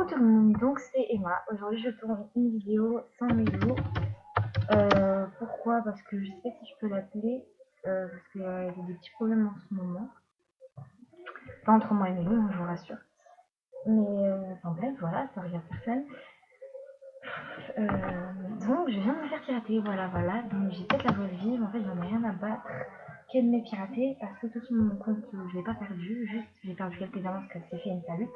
tout le monde, donc c'est Emma. Aujourd'hui je tourne une vidéo sans Mélo. Pourquoi? Parce que je sais pas si je peux l'appeler, parce qu'il y a des petits problèmes en ce moment. Pas entre moi et Mélo, hein, je vous rassure. Mais enfin bref, voilà, ça regarde personne. Donc je viens de me faire pirater, voilà. Donc j'ai peut-être la joie de vivre, en fait j'en ai rien à battre qu'elle m'ait piraté parce que tout sur mon compte je l'ai pas perdu, juste j'ai perdu quelques avances parce que c'est fait une salute.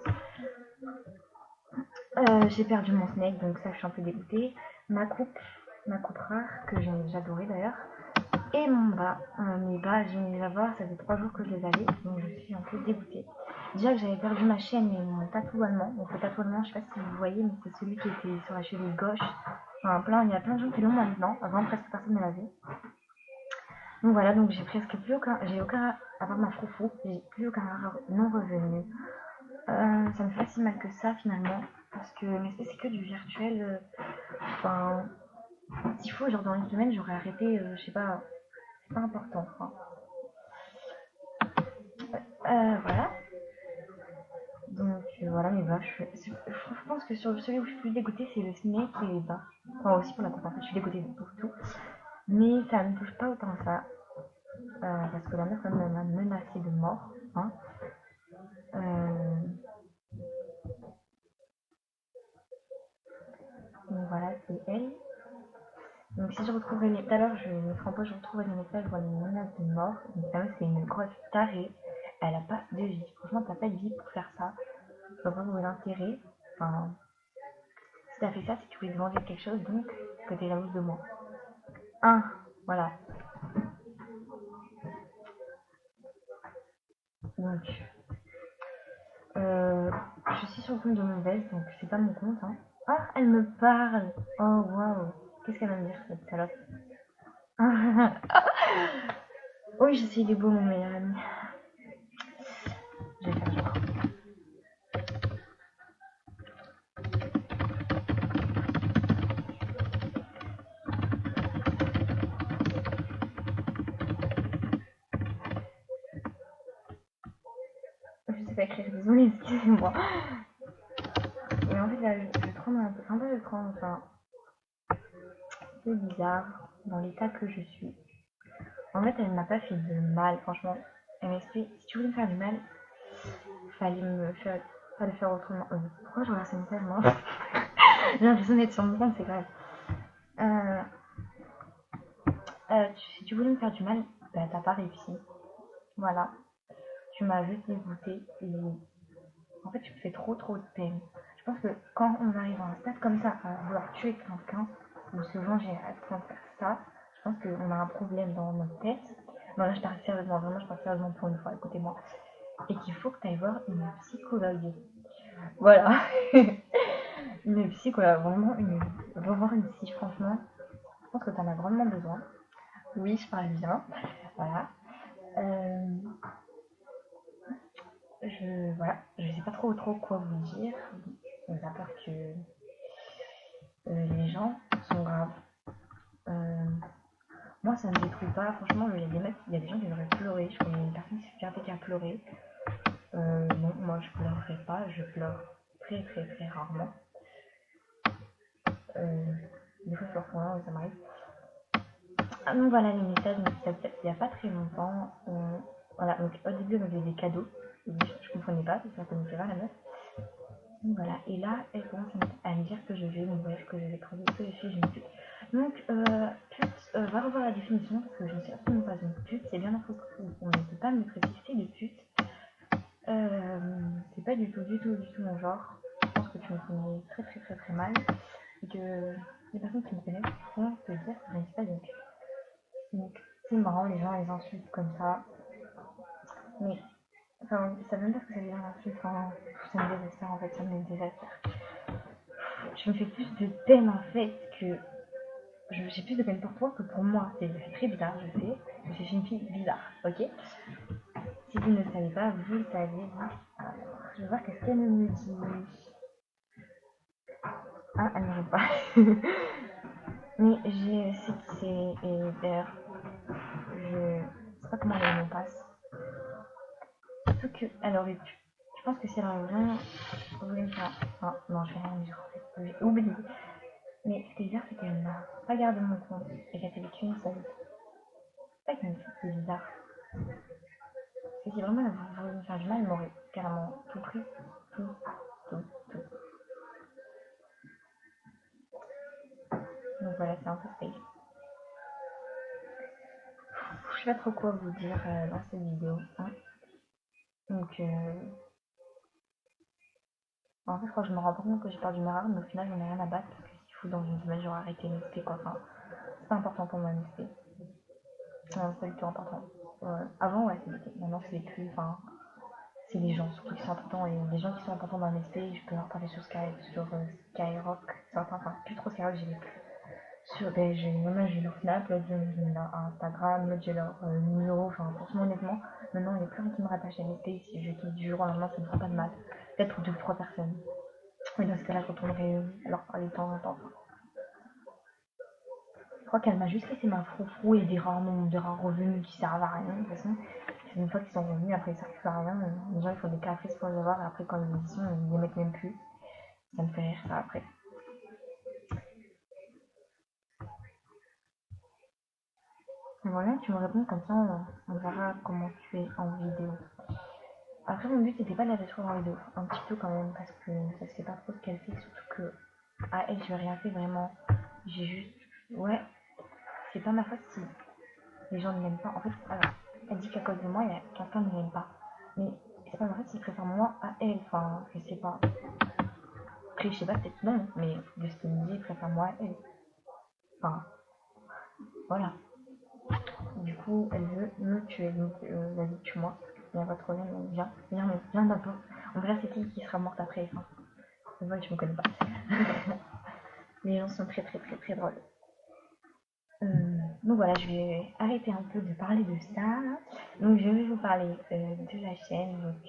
J'ai perdu mon snake, donc ça je suis un peu dégoûtée. Ma coupe rare, que j'adorais d'ailleurs. Et mon bas. Mes bas, je viens de les avoir, ça fait 3 jours que je les avais, donc je suis un peu dégoûtée. Déjà que j'avais perdu ma chaîne et mon tatou allemand. Donc le tatou allemand, je sais pas si vous voyez, mais c'est celui qui était sur la cheville gauche. Enfin, il y a plein de gens qui l'ont maintenant. Avant, presque personne ne l'avait. Donc voilà, donc j'ai presque plus aucun, à part ma froufrou, j'ai plus aucun non revenu. Ça me fait si mal que ça finalement, parce que mais c'est que du virtuel. Enfin, s'il faut, genre dans une semaine, j'aurais arrêté, je sais pas, c'est pas important. Enfin. Voilà. Donc voilà mes bas. Je pense que sur celui où je suis plus dégoûtée, c'est le snake et les bas. Enfin aussi pour la coupe, en fait, je suis dégoûtée pour tout. Mais ça ne touche pas autant ça. Parce que la meuf elle m'a menacée de mort. Hein. Donc voilà, c'est elle. Donc si je retrouverai les... Tout à l'heure, je mettrai en pause, je retrouverai les messages, je vois les menaces de mort. Donc ça c'est une grosse tarée. Elle a pas de vie. Franchement, t'as pas de vie pour faire ça. Je vois pas où est l'intérêt. Enfin, si t'as fait ça, c'est que tu voulais te venger de quelque chose, donc que t'es jalouse de moi. Voilà. Donc, je suis sur le compte de mon veste, donc c'est pas mon compte. Hein. Ah, elle me parle. Oh, waouh. Qu'est-ce qu'elle va me dire, cette salope? Oui, je suis du beau, mon meilleur ami. Je vais faire genre. Je sais pas écrire, désolée, excusez-moi. Mais en fait, là, je tremble un peu. Enfin, je tremble, enfin, c'est bizarre dans l'état que je suis. En fait, elle m'a pas fait de mal, franchement. Elle m'explique, si tu voulais me faire du mal, fallait le faire autrement. Pourquoi je regarde ce message, moi? J'ai l'impression d'être sur mon compte, c'est grave. Si tu voulais me faire du mal, bah t'as pas réussi. Voilà. Tu m'as juste dégoûté et en fait tu me fais trop de peine. Je pense que quand on arrive à un stade comme ça, à vouloir tuer quelqu'un ou se venger à ce point de faire ça, je pense qu'on a un problème dans notre tête. Non là je parle sérieusement, vraiment je parle sérieusement pour une fois, écoutez-moi. Et qu'il faut que tu ailles voir une psychologue. Voilà. Une psychologue, vraiment va voir une psy, franchement. Je pense que tu en as vraiment besoin. Oui, je parle bien. Voilà. Voilà, je sais pas trop quoi vous dire, à part que les gens sont graves. Moi, ça me détruit pas. Franchement, il y a des gens qui devraient pleurer. Je connais une personne qui a pleuré. Non, moi, je pleurerai pas. Je pleure très rarement. Des fois, je pleure pour rien, ça m'arrive. Donc voilà les messages, il n'y a pas très longtemps. Voilà, donc au début, elle m'avait des cadeaux. Je comprenais pas, ça connaissait pas la meuf. Donc voilà, et là, elle commence à me dire que je vais mourir, que je vais crever, que je suis une pute. Donc, pute, va revoir la définition, parce que je ne suis absolument pas une pute, c'est bien info qu'on ne peut pas me traiter de pute. C'est pas du tout mon genre. Je pense que tu me connais très mal, et que les personnes qui me connaissent vont te dire que je ne suis pas une pute. Donc, c'est marrant, les gens les insultent comme ça. Mais, enfin, ça veut même pas ce que ça veut dire l'insulte, enfin, ça me désespère en fait, ça me désespère. Je me fais plus de peine en fait que. J'ai plus de peine pour toi que pour moi. C'est très bizarre, je sais. Je suis une fille bizarre, ok? Si vous ne le savez pas, vous le savez. Alors, je vais voir qu'est-ce qu'elle me dit. Ah, elle ne répond pas. Mais je sais qui c'est. Et d'ailleurs, je sais pas comment elle m'en passe. Surtout qu'elle aurait pu. Je pense que si elle aurait vraiment voulu me faire. Enfin, Non, je vais rien dire, j'ai oublié. Mais ce qui est bizarre, c'est qu'elle n'a pas gardé mon compte et qu'elle s'est vécue une seule. C'est ça qui me fait bizarre. C'est si vraiment elle voulait me faire du mal, elle m'aurait carrément tout pris. Tout. Donc voilà, c'est un peu space. Je sais pas trop quoi vous dire dans cette vidéo. Hein. Donc, en fait, je crois que je me rends pas compte que j'ai perdu mes rares, mais au final, j'en ai rien à battre parce que s'il faut dans une semaine, j'aurais arrêté l'NSP quoi. Enfin, c'est pas important pour moi l'NSP. Non, c'est pas du tout important. Avant, ouais, c'était. Maintenant, c'est plus. Enfin, c'est les gens surtout qui sont importants et les gens qui sont importants dans l'NSP, je peux leur parler sur Skyrock, certains, enfin, plus trop Skyrock, j'ai plus. Sur des, j'ai leur Snap, l'autre j'ai leur Instagram, l'autre j'ai leur numéro, enfin franchement honnêtement, maintenant il n'y a plus rien qui me rattache à l'NSP, si je quitte du jour au lendemain ça ne me fera pas de mal, peut-être pour 2 ou 3 personnes, et dans ce cas là je retournerai leur parler de temps en temps. Je crois qu'elle m'a juste laissé ma froufrou et des rares revenus qui servent à rien, de toute façon, une fois qu'ils sont revenus, après ils servent plus à rien, les gens ils font des caprices pour les avoir, et après quand ils y sont, ils les mettent même plus, ça me fait rire ça après. Voilà, tu me réponds comme ça, on verra comment tu es en vidéo. Après, mon but c'était pas de la détruire en vidéo, un petit peu quand même, parce que ça se fait pas trop ce qu'elle fait, surtout que à elle, je n'ai rien fait vraiment. J'ai juste. Ouais, c'est pas ma faute si les gens ne l'aiment pas. En fait, alors, elle dit qu'à cause de moi, il y a quelqu'un ne l'aime pas. Mais c'est pas ma faute s'ils préfèrent moi à elle, enfin, je sais pas. Après, je sais pas, peut-être non, mais de ce qu'elle me dit, ils préfèrent moi à elle. Enfin, voilà. Du coup, elle veut me tuer, donc vas-y, tue-moi. Il n'y a pas de problème, viens d'un peu. On verra c'est qui sera morte après. Enfin, moi, je me connais pas. Les gens sont très drôles. Donc voilà, je vais arrêter un peu de parler de ça. Donc je vais vous parler de la chaîne. Donc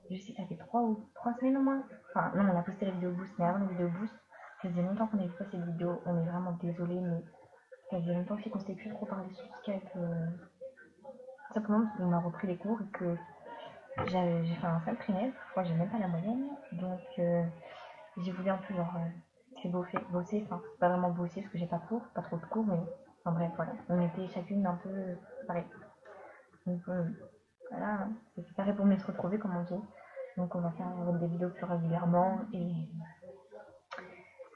je sais que ça fait 3 semaines au moins. Enfin non, on a posté la vidéo boost, mais avant la vidéo boost, ça faisait longtemps qu'on n'avait pas cette vidéo. On est vraiment désolé, mais ça faisait longtemps aussi qu'on ne s'était plus trop parlé sur Skype. Simplement parce qu'on a repris les cours et que j'ai fait un sale trimestre. Je crois que j'ai même pas la moyenne. Donc j'ai voulu un peu genre bosser, enfin pas vraiment bosser parce que j'ai pas cours, pas trop de cours, mais enfin bref voilà. On était chacune un peu pareil. Donc voilà, c'est pareil pour mieux se retrouver comme on dit. Donc on va faire des vidéos plus régulièrement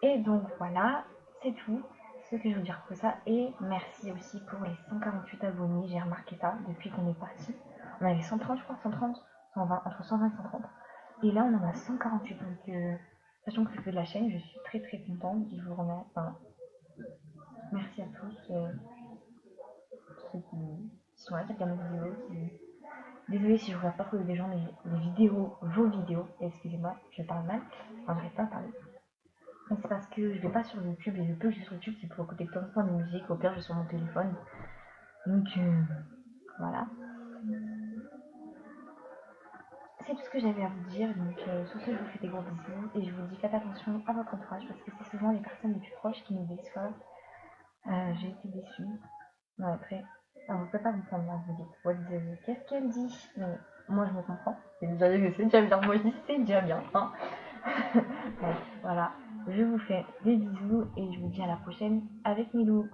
et donc voilà, c'est tout ce que je veux dire pour ça. Et merci aussi pour les 148 abonnés, j'ai remarqué ça depuis qu'on est parti. On avait 130 je crois, 130, 120, entre 120 et 130. Et là on en a 148 donc sachant que c'est que de la chaîne, je suis très contente. Je vous remercie. Enfin, merci à tous ceux qui sont là, qui regardent mes vidéos. Désolée si je regarde pas trop des gens, mais les vidéos, vos vidéos, excusez-moi, je parle mal, enfin j'arrive pas à parler. Donc c'est parce que je vais pas sur YouTube et le peu que j'ai sur YouTube c'est pour écouter de temps en temps de musique, au pire j'ai sur mon téléphone. Donc voilà. C'est tout ce que j'avais à vous dire, donc sur ce je vous fais des gros bisous et je vous dis faites attention à votre entourage parce que c'est souvent les personnes les plus proches qui nous déçoivent. J'ai été déçue. Non, après, vous pouvez pas me prendre là, vous dites, qu'est-ce qu'elle dit? Mais moi je me comprends, c'est déjà bien, moi je dis c'est déjà bien. Hein. Bon, voilà, je vous fais des bisous et je vous dis à la prochaine avec Milou.